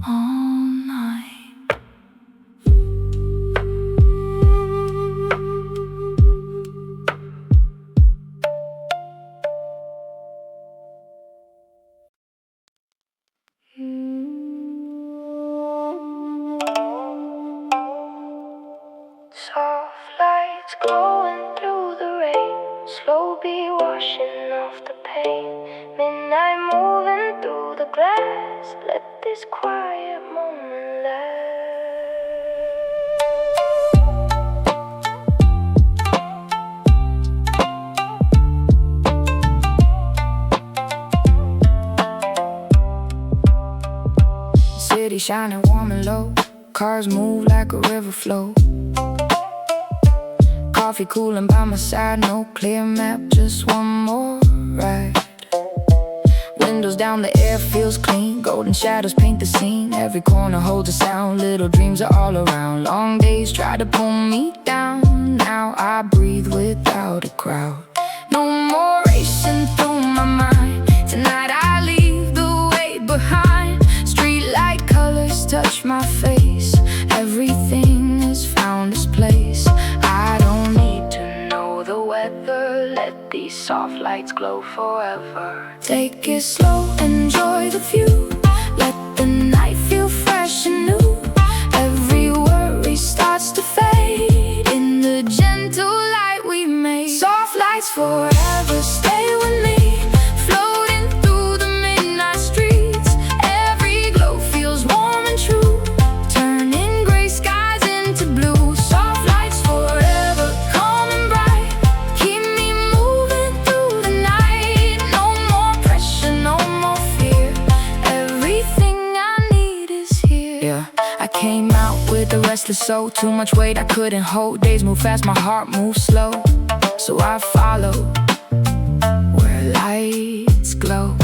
all night. Soft lights glowing through the rain, slow beat washing off the pain. Midnight moving through the glass, let this quiet moment last. City shining warm and low, cars move like a river flow. Coffee cooling by my side, no clear map, just one more ride. Windows down, the air feels clean. Golden shadows paint the scene. Every corner holds a sound. Little dreams are all around. Long days try to pull me down. Now I breathe without a crowd. No more racing through my mind. Tonight I leave the weight behind. Streetlight colors touch my face. Everything has found its place. I don't need to know the weather. Let these soft lights glow forever. Take it slow, enjoy the view. Let the night feel fresh and new. Every worry starts to fade in the gentle light we made. Soft lights forever, stay with me. Floating through the midnight streets. Every glow feels warm and true. Turning gray skies into blue. Soft lights forever, calm and bright. Keep me moving through the night. No more pressure, no more fear. Everything I need is here. Yeah, I came out with a restless soul. Too much weight I couldn't hold. Days move fast, my heart moves slow. So I follow where lights glow.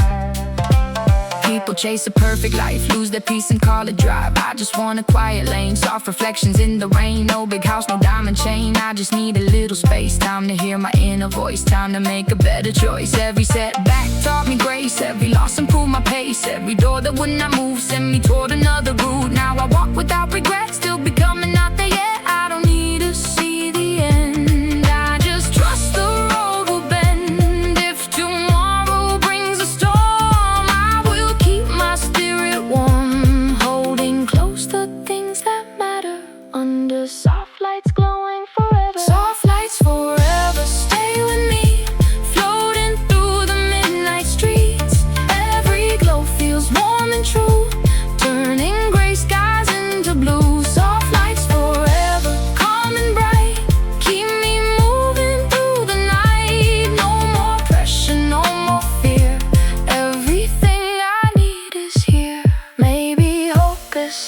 People chase a perfect life, lose their peace and call it drive. I just want a quiet lane, soft reflections in the rain. No big house, no diamond chain. I just need a little space. Time to hear my inner voice, time to make a better choice. Every setback taught me grace. Every loss improved my pace. Every door that would not move sent me toward another route. Now I walk without regret, still becoming not there yet. I don't need to see the end. I just trust the road will bend. If tomorrow brings a storm, I will keep my spirit warm. Holding close the things that matter. Under soft lights glowing forever. Soft lights forever, stay with me. Floating through the midnight streets. Every glow feels warm and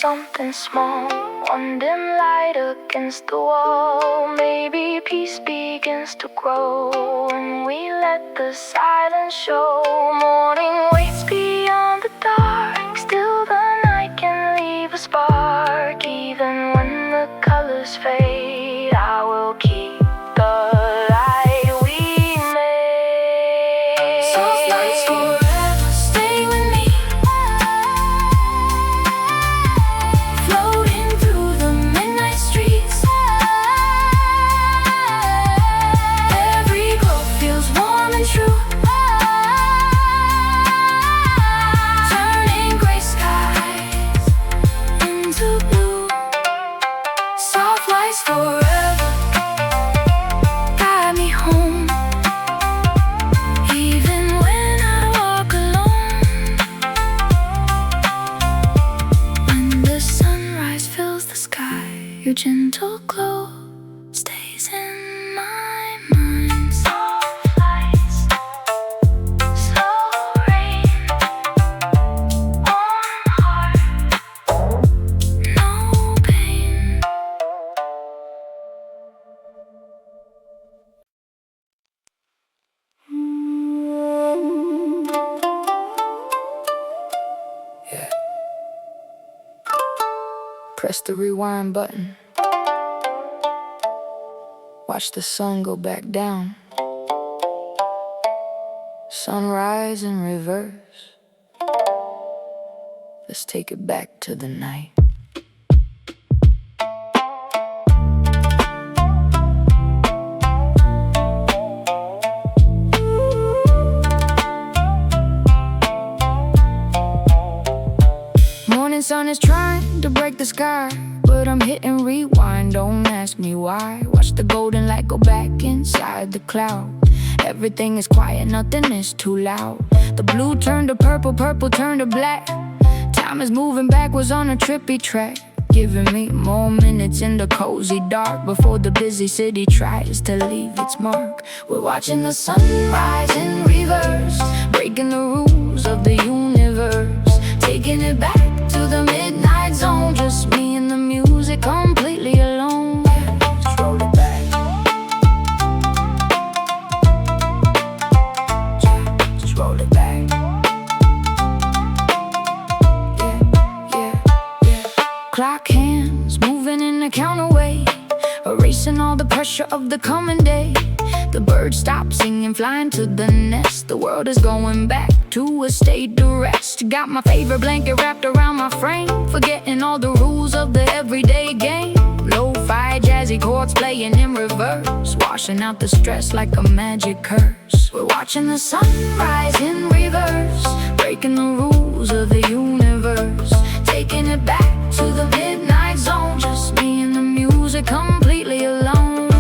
something small, one dim light against the wall. Maybe peace begins to grow when we let the silence show. Morning waits beyond the dark, still the night can leave a spark. Even when the colors fade, I will keep the light we made. Soft lights forever stay with me, floating through the midnight streets. Every glow feels warm and true, turning gray skies into blue. Soft lights forever guide me home, even when I walk alone. When the sunrise fills the sky, your gentle glow stays in my mind. Soft lights, slow rain, warm heart, no pain. Yeah. Press the rewind button. Watch the sun go back down. Sunrise in reverse. Let's take it back to the night. Morning sun is trying to break the sky, but I'm hitting rewind, don't ask me why. Watch the golden light go back inside the cloud. Everything is quiet, nothing is too loud. The blue turned to purple, purple turned to black. Time is moving backwards on a trippy track, giving me more minutes in the cozy dark before the busy city tries to leave its mark. We're watching the sunrise in reverse, breaking the rules of the universe, taking it back to the midnight zone. Just me and the music, completely alone. Just roll it back. Just roll it back. Yeah. Clock hands moving in a counterweight, erasing all the pressure of the coming day. The birds stop singing, flying to the nest. The world is going back to a state of rest. Got my favorite blanket wrapped around my frame, forgetting all the rules of the everyday game. Lo-fi jazzy chords playing in reverse, washing out the stress like a magic curse. We're watching the sunrise in reverse, breaking the rules of the universe, taking it back to the midnight zone. Just me and the music, completely alone.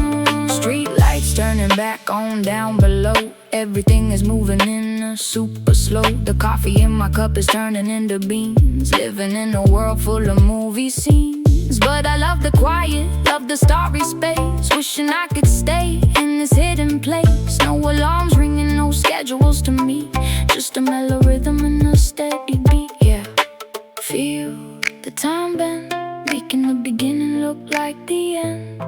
Street lights turning back on down below. Everything is moving in a super slow. The coffee in my cup is turning into beans, living in a world full of movie scenes. But I love the quiet, love the starry space, wishing I could stay in this hidden place. No alarms ringing, no schedules to me, just a mellow rhythm and a steady beat. Yeah, feel the time bend, making the beginning look like the end.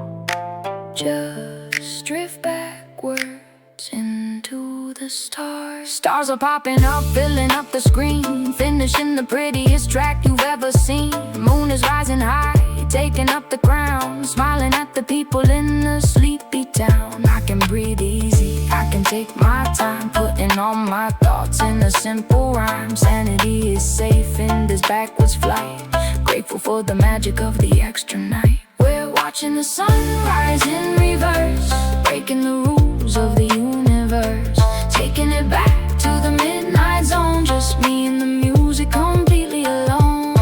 Just drift backwards into the stars. Stars are popping up, filling up the screen, finishing the prettiest track you've ever seen. Moon is rising high, taking up the ground, smiling at the people in the sleepy town. I can breathe easy, I can take my time, putting all my thoughts in a simple rhyme. Sanity is safe in this backwards flight, grateful for the magic of the extra night. We're watching the sunrise in reverse, breaking the rules of the universe, taking it back to the midnight zone. Just me and the music, completely alone.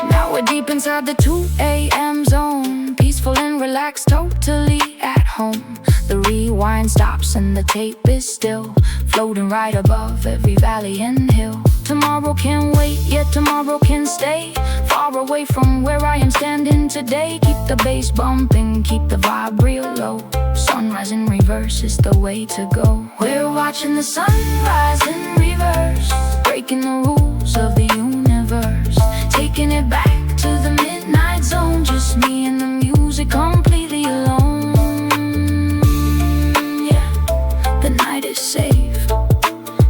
Now we're deep inside the 2 a.m. zone, peaceful and relaxed, totally at home. The rewind stops stops and the tape is still floating right above every valley and hill. Tomorrow can wait, yet tomorrow can stay far away from where I am standing today. Keep the bass bumping, keep the vibe real low. Sunrise in reverse is the way to go. We're watching the sunrise in reverse, breaking the rules of the universe, taking it back to the midnight zone. Just me and the music, completely alone. Yeah, the night is safe.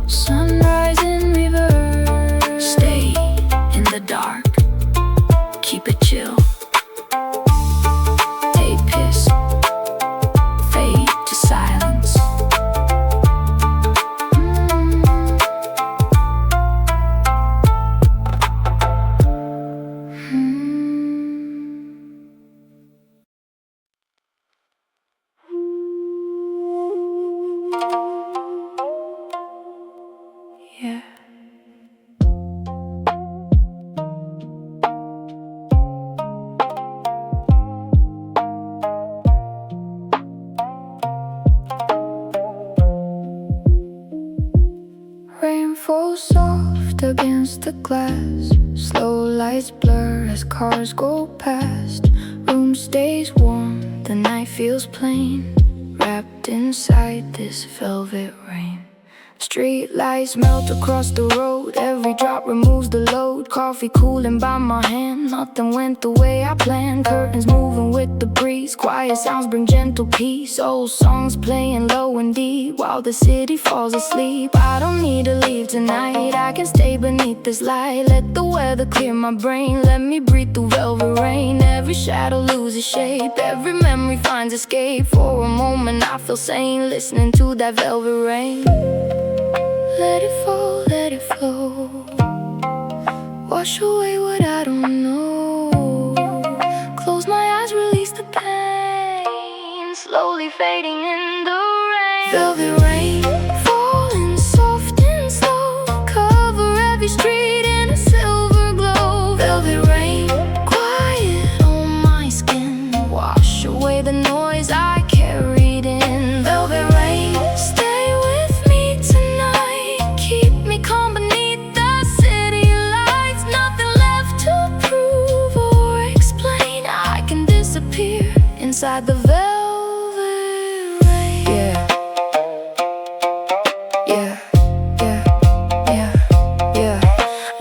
Sunrise in reverse. Stay in the dark, keep it chill. Tape hiss, fade to silence. Yeah. Rain falls soft against the glass. Slow lights blur as cars go past. Room stays warm, the night feels plain, wrapped inside this velvet rain. Street lights melt across the road, every drop removes the load. Coffee cooling by my hand, nothing went the way I planned. Curtains moving with the breeze, quiet sounds bring gentle peace. Old songs playing low and deep while the city falls asleep. I don't need to leave tonight, I can stay beneath this light. Let the weather clear my brain, let me breathe through velvet rain. Every shadow loses shape, every memory finds escape. For a moment I feel sane, listening to that velvet rain. Let it fall, let it flow, wash away what I don't know. Close my eyes, release the pain, slowly fading in the rain. Velvet rain, falling soft and slow, cover every street in a silver glow. Velvet rain, quiet on my skin, wash away the noise I carried in. Velvet rain, stay with me tonight, keep me calm beneath the city lights. Nothing left to prove or explain, I can disappear inside the velvet rain. Yeah. Yeah, yeah, yeah, yeah.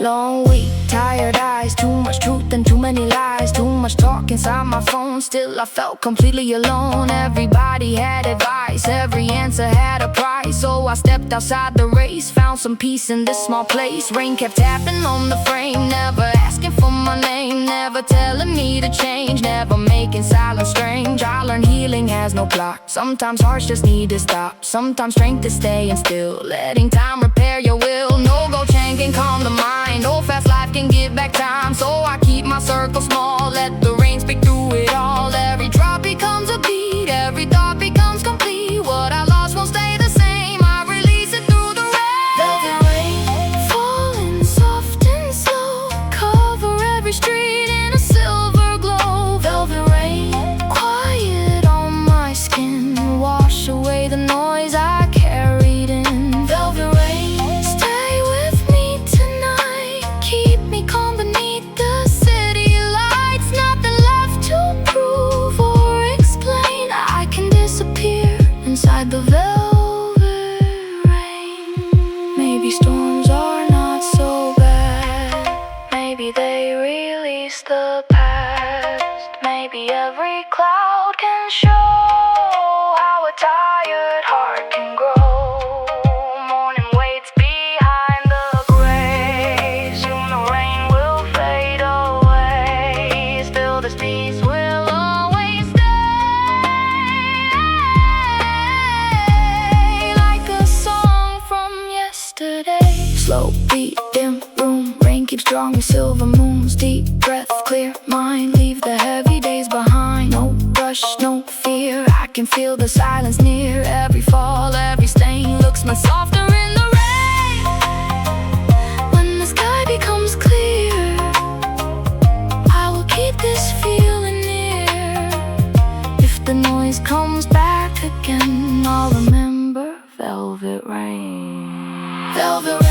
Long week, tired eyes, too much truth and too many lies. Too much talk inside my phone, still I felt completely alone. Everybody had advice, every answer had a price. So I stepped outside the race, found some peace in this small place. Rain kept tapping on the frame, never asking for my name, never telling me to change, never making silence strange. I learned healing has no clock, sometimes hearts just need to stop, sometimes strength is staying still, letting time repair your will. No gold chain can calm the mind, no fast life can give back time. So I keep my circle small, let the rain speak through it all. Every drop becomes a beat, every thought becomes complete. What I lost won't stay the same, I release it through the rain. Velvet rain, falling soft and slow, cover every street in a silver glow. Velvet rain, quiet on my skin, wash away the noise I carried in. Velvet rain, stay with me tonight, keep me calm beneath the city lights. Nothing left to prove or explain, I can disappear inside the velvet rain. Maybe storms are not so bad, maybe they release the past. Maybe every cloud can show how a tired heart can grow. Morning waits behind the gray, soon the rain will fade away. Still this peace will always stay, like a song from yesterday. Slow beat, dim room, rain keeps drawing silver moons. Deep breath, clear mind, leave the heavy days behind. No rush, no fear, I can feel the silence near. Every fall, every stain looks much softer in the rain. When the sky becomes clear, I will keep this feeling near. If the noise comes back again, I'll remember velvet rain. Velvet